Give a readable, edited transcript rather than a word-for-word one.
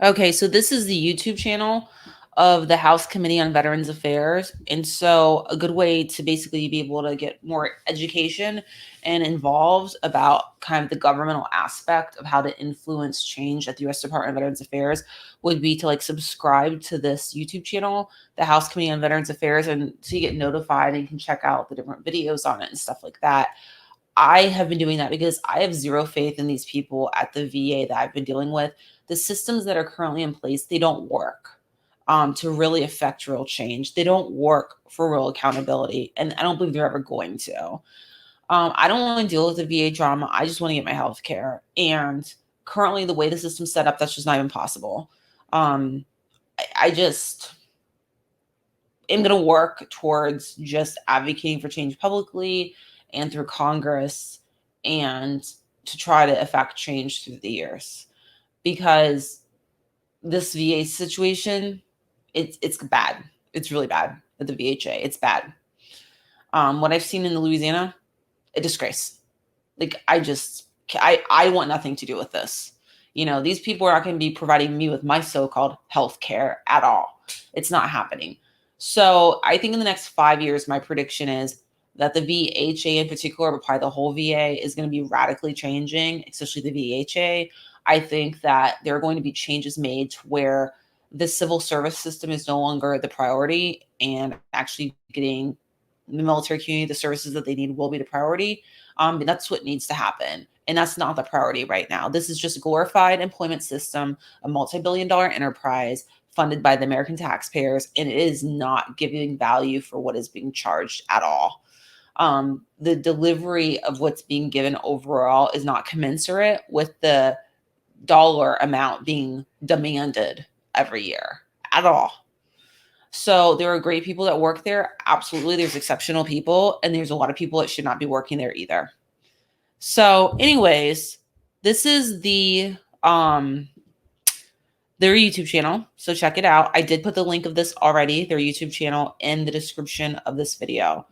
Okay, so this is the YouTube channel of the House Committee on Veterans Affairs. And so a good way to basically be able to get more education and involved about kind of the governmental aspect of how to influence change at the US Department of Veterans Affairs would be to like subscribe to this YouTube channel, the House Committee on Veterans Affairs, and so you get notified and you can check out the different videos on it and stuff like that. I have been doing that because I have zero faith in these people at the VA that I've been dealing with. The systems that are currently in place, they don't work to really affect real change. They don't work for real accountability, and I don't believe they're ever going to. I don't want to deal with the VA drama. I just want to get my health care. And currently, the way the system's set up, that's just not even possible. Um, I just am going to work towards just advocating for change publicly and through Congress and to try to affect change through the years, because this VA situation, it's bad. It's really bad at the VHA. It's bad. What I've seen in Louisiana, a disgrace. Like I want nothing to do with this. You know, these people are not going to be providing me with my so-called health care at all. It's not happening. So I think in the next 5 years, my prediction is that the VHA in particular, but probably the whole VA, is going to be radically changing, especially the VHA. I think that there are going to be changes made to where the civil service system is no longer the priority, and actually getting the military community the services that they need will be the priority. And that's what needs to happen. And that's not the priority right now. This is just a glorified employment system, a multi-billion-dollar enterprise funded by the American taxpayers, and it is not giving value for what is being charged at all. The delivery of what's being given overall is not commensurate with the dollar amount being demanded every year at all. So there are great people that work there. Absolutely. There's exceptional people, and there's a lot of people that should not be working there either. So, anyways, this is their YouTube channel. So check it out. I did put the link of this already, their YouTube channel, in the description of this video.